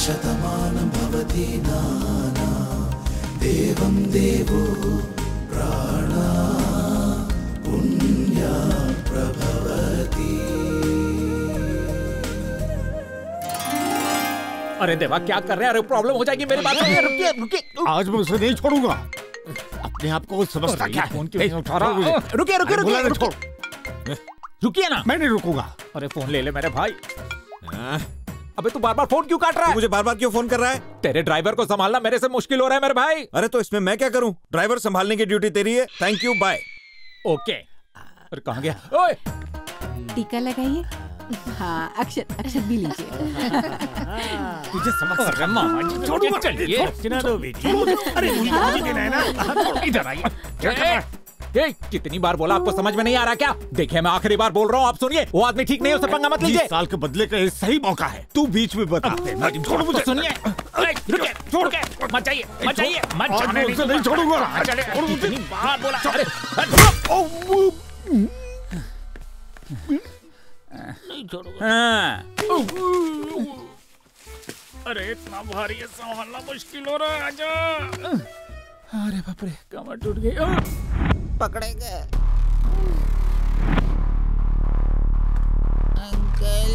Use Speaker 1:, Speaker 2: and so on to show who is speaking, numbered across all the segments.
Speaker 1: शतमानं भवति नाना देवं देवो प्राणा पुण्या प्रभवति।
Speaker 2: अरे देवा क्या कर रहे हैं? अरे प्रॉब्लम हो जाएगी मेरी बात सुनिए। रुकिए रुकिए,
Speaker 3: आज मैं उसे नहीं छोड़ूंगा। अपने आप को समझता क्या है?
Speaker 2: फोन क्यों नहीं उठा रहा? रुकिए रुकिए रुकिए, रुकिए ना।
Speaker 3: मैं नहीं रुकूंगा।
Speaker 2: अरे फोन ले ले मेरे भाई। अबे तू बार बार फोन क्यों काट रहा है?
Speaker 4: मुझे बार बार क्यों फोन कर रहा है?
Speaker 2: तेरे ड्राइवर को संभालना मेरे से मुश्किल हो रहा है मेरे भाई।
Speaker 4: अरे तो इसमें मैं क्या करूं? ड्राइवर संभालने की ड्यूटी तेरी है। Thank you, bye.
Speaker 2: ओके। अरे कहाँ गया? ओए
Speaker 5: टीका लगाइए। हाँ, अक्षर भी लीजिए।
Speaker 2: तुझे समझ छोड़ूंगा। चलिए इधर आइए। कितनी बार बोला, आपको समझ में नहीं आ रहा क्या? देखिए मैं आखिरी बार बोल रहा हूँ, आप सुनिए। वो आदमी ठीक नहीं है, उससे पंगा मत लीजिए।
Speaker 3: 20 साल के बदले का सही मौका है। तू बीच में बता।
Speaker 2: छोड़ मुझे। सुनिए, रुकिए, छोड़ के मत जाइए, मत जाइए, मत जाने।
Speaker 3: नहीं छोड़ूंगा।
Speaker 2: कितनी बार बोला। नहीं छोड़ूंगा। अरे इतना भारी है, संभालना मुश्किल हो रहा है। आजा। अरे बाप रे, कमर टूट गई।
Speaker 6: पकड़ेंगे अंकल।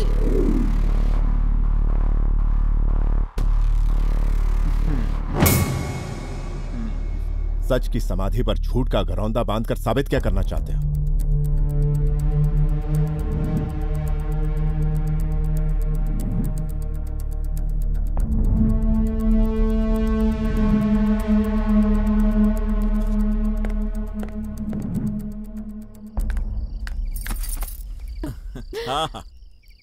Speaker 3: सच की समाधि पर झूठ का घरौंदा बांधकर साबित क्या करना चाहते हो?
Speaker 4: हाँ,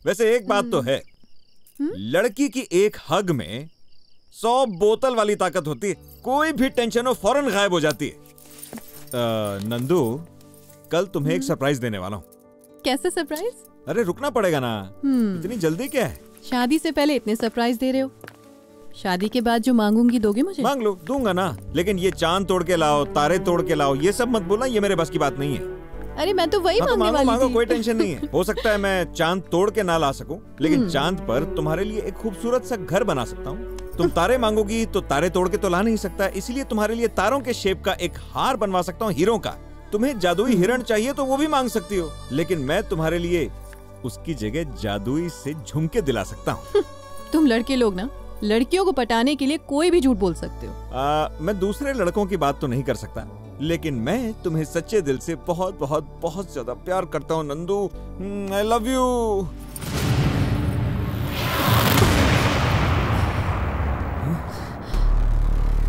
Speaker 4: वैसे एक बात तो है, लड़की की एक हग में 100 बोतल वाली ताकत होती है। कोई भी टेंशन हो फौरन गायब हो जाती है। नंदू, कल तुम्हें एक सरप्राइज देने वाला हूँ।
Speaker 5: कैसा सरप्राइज?
Speaker 4: अरे रुकना पड़ेगा ना। इतनी जल्दी क्या है?
Speaker 5: शादी से पहले इतने सरप्राइज दे रहे हो, शादी के बाद जो मांगूंगी दोगे मुझे?
Speaker 4: मांग लो, दूंगा ना। लेकिन ये चांद तोड़ के लाओ, तारे तोड़ के लाओ, ये सब मत बोलना, ये मेरे बस की बात नहीं है।
Speaker 5: अरे मैं तो वही मांगने वाली
Speaker 4: मांगो,
Speaker 5: थी।
Speaker 4: कोई टेंशन नहीं है। हो सकता है मैं चांद तोड़ के ना ला सकूं, लेकिन चांद पर तुम्हारे लिए एक खूबसूरत सा घर बना सकता हूँ। तुम तारे मांगोगी तो तारे तोड़ के तो ला नहीं सकता, इसलिए तुम्हारे लिए तारों के शेप का एक हार बनवा सकता हूँ, हीरों का। तुम्हें जादुई हिरण चाहिए तो वो भी मांग सकती हो, लेकिन मैं तुम्हारे लिए उसकी जगह जादुई से झुमके दिला सकता हूँ।
Speaker 5: तुम लड़के लोग ना, लड़कियों को पटाने के लिए कोई भी झूठ बोल सकते हो।
Speaker 4: मैं दूसरे लड़कों की बात तो नहीं कर सकता, लेकिन मैं तुम्हें सच्चे दिल से बहुत बहुत बहुत ज्यादा प्यार करता हूँ Nandu. I love you.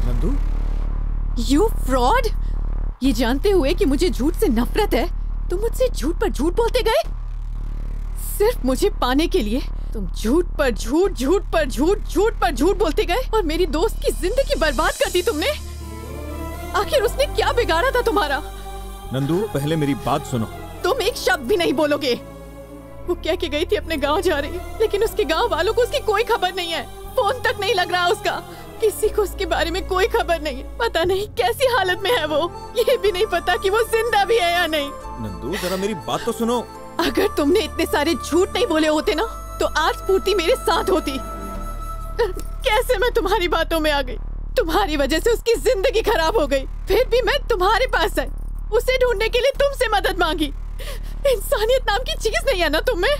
Speaker 4: Nandu,
Speaker 5: you fraud! ये जानते हुए कि मुझे झूठ से नफरत है, तुम मुझसे झूठ पर झूठ बोलते गए। सिर्फ मुझे पाने के लिए तुम झूठ पर झूठ, झूठ पर झूठ, झूठ पर झूठ बोलते गए और मेरी दोस्त की जिंदगी बर्बाद कर दी तुमने। आखिर उसने क्या बिगाड़ा था तुम्हारा?
Speaker 4: नंदू, पहले मेरी बात सुनो।
Speaker 5: तुम एक शब्द भी नहीं बोलोगे। वो कह के गई थी अपने गांव जा रही है, लेकिन उसके गांव वालों को उसकी कोई खबर नहीं है। फोन तक नहीं लग रहा उसका। किसी को उसके बारे में कोई खबर नहीं है। पता नहीं कैसी हालत में है वो। ये भी नहीं पता कि वो जिंदा भी है या नहीं।
Speaker 4: नंदू, जरा मेरी बात तो सुनो।
Speaker 5: अगर तुमने इतने सारे झूठ नहीं बोले होते ना, तो आज पूर्ति मेरे साथ होती। कैसे मैं तुम्हारी बातों में आ गई। तुम्हारी वजह से उसकी जिंदगी खराब हो गई, फिर भी मैं तुम्हारे पास आई, उसे ढूंढने के लिए तुमसे मदद मांगी। इंसानियत नाम की चीज नहीं है ना तुम में?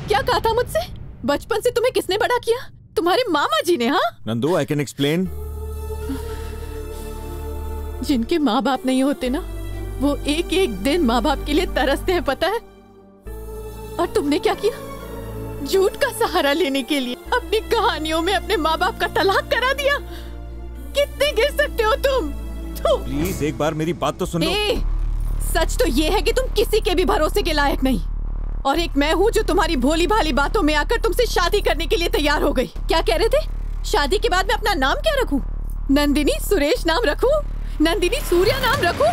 Speaker 5: क्या कहा था मुझसे? बचपन से तुम्हें किसने बड़ा किया? तुम्हारे मामा जी ने। हाँ
Speaker 4: नंदू, आई कैन एक्सप्लेन।
Speaker 5: जिनके माँ बाप नहीं होते ना, वो एक एक दिन माँ बाप के लिए तरसते हैं, पता है? और तुमने क्या किया? झूठ का सहारा लेने के लिए अपनी कहानियों में अपने माँ बाप का तलाक करा दिया। कितने गिर सकते हो तुम?
Speaker 4: प्लीज एक बार मेरी बात तो सुनो।
Speaker 5: सच तो ये है कि तुम किसी के भी भरोसे के लायक नहीं, और एक मैं हूँ जो तुम्हारी भोली भाली बातों में आकर तुमसे शादी करने के लिए तैयार हो गई। क्या कह रहे थे? शादी के बाद मैं अपना नाम क्या रखूं? नंदिनी सुरेश नाम रखूं? नंदिनी सूर्या नाम रखूं?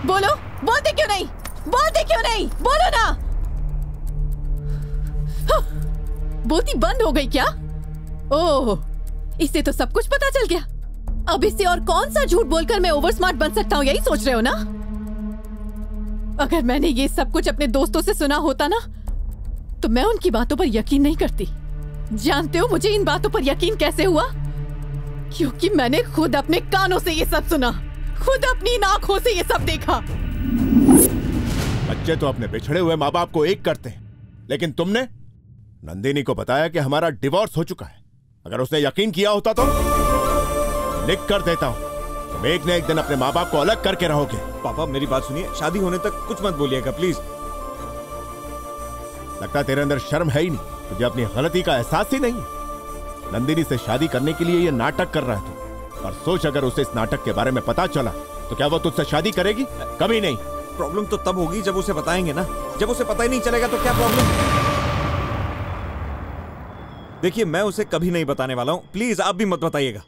Speaker 5: बोलो, बोलते क्यों नहीं? बोलते क्यों नहीं? बोलो ना। बोलती बंद हो गई क्या? ओह, इससे तो सब कुछ पता चल गया। अब इससे और कौन सा झूठ बोलकर मैं ओवर स्मार्ट बन सकता हूँ, यही सोच रहे हो ना? अगर मैंने ये सब कुछ अपने दोस्तों से सुना होता ना, तो मैं उनकी बातों पर यकीन नहीं करती। जानते हो मुझे इन बातों पर यकीन कैसे हुआ? क्योंकि मैंने खुद अपने कानों से ये सब सुना, खुद अपनी आंखों से ये सब देखा।
Speaker 3: बच्चे तो अपने बिछड़े हुए माँ बाप को एक करते हैं, लेकिन तुमने नंदिनी को बताया कि हमारा डिवोर्स हो चुका है। अगर उसने यकीन किया होता तो लिख कर देता हूं, तुम एक न एक दिन अपने माँ बाप को अलग करके रहोगे।
Speaker 4: पापा मेरी बात सुनिए, शादी होने तक कुछ मत बोलिएगा प्लीज।
Speaker 3: लगता तेरे अंदर शर्म है ही नहीं, तुझे अपनी गलती का एहसास ही नहीं। नंदिनी से शादी करने के लिए ये नाटक कर रहा है तू, और सोच अगर उसे इस नाटक के बारे में पता चला तो क्या वो तुझसे शादी करेगी? कभी नहीं।
Speaker 4: प्रॉब्लम तो तब होगी जब उसे बताएंगे ना। जब उसे पता ही नहीं चलेगा तो क्या प्रॉब्लम? देखिए मैं उसे कभी नहीं बताने वाला हूं, प्लीज आप भी मत बताइएगा।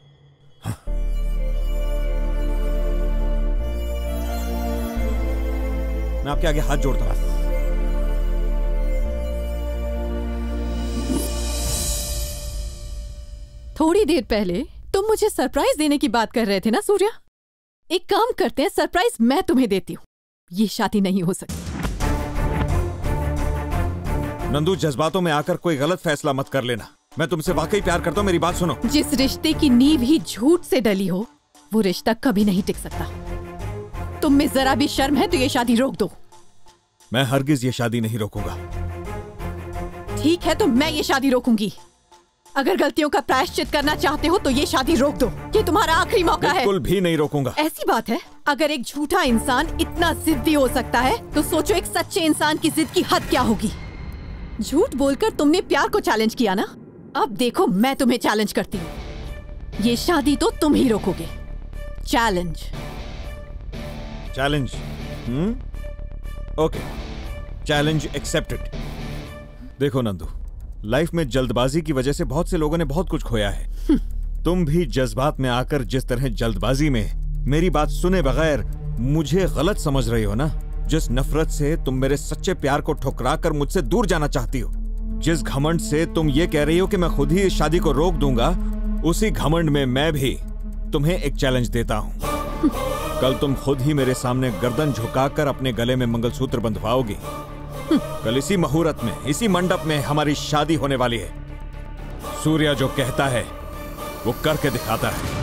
Speaker 4: मैं आपके आगे हाथ जोड़ता हूं।
Speaker 5: थोड़ी देर पहले तुम मुझे सरप्राइज देने की बात कर रहे थे ना सूर्या? एक काम करते हैं, सरप्राइज मैं तुम्हें देती हूँ। ये शादी नहीं हो सकती।
Speaker 4: नंदू जज्बातों में आकर कोई गलत फैसला मत कर लेना। मैं तुमसे वाकई प्यार करता हूँ, मेरी बात सुनो।
Speaker 5: जिस रिश्ते की नींव ही झूठ से डली हो वो रिश्ता कभी नहीं टिक सकता। तुम में जरा भी शर्म है तो ये शादी रोक दो।
Speaker 4: मैं हरगिज ये शादी नहीं रोकूंगा।
Speaker 5: ठीक है तो मैं ये शादी रोकूंगी। अगर गलतियों का प्रायश्चित करना चाहते हो तो ये शादी रोक दो। ये तुम्हारा आखिरी मौका है।
Speaker 4: बिल्कुल भी नहीं रोकूंगा।
Speaker 5: ऐसी बात है, अगर एक झूठा इंसान इतना जिद्दी हो सकता है तो सोचो एक सच्चे इंसान की जिद की हद क्या होगी। झूठ बोलकर तुमने प्यार को चैलेंज किया ना, अब देखो मैं तुम्हें चैलेंज करती हूँ। ये शादी तो तुम ही रोकोगे। Challenge.
Speaker 4: Challenge? Okay, challenge accepted. देखो नंदू, लाइफ में जल्दबाजी की वजह से बहुत से लोगों ने बहुत कुछ खोया है। तुम भी जज्बात में आकर जिस तरह जल्दबाजी में मेरी बात सुने बगैर मुझे गलत समझ रही हो ना, जिस नफरत से तुम मेरे सच्चे प्यार को ठुकरा कर मुझसे दूर जाना चाहती हो, जिस घमंड से तुम ये कह रही हो कि मैं खुद ही इस शादी को रोक दूंगा, उसी घमंड में मैं भी तुम्हें एक चैलेंज देता हूं। कल तुम खुद ही मेरे सामने गर्दन झुकाकर अपने गले में मंगलसूत्र बंधवाओगी। कल इसी मुहूर्त में, इसी मंडप में हमारी शादी होने वाली है। सूर्या जो कहता है वो करके दिखाता है।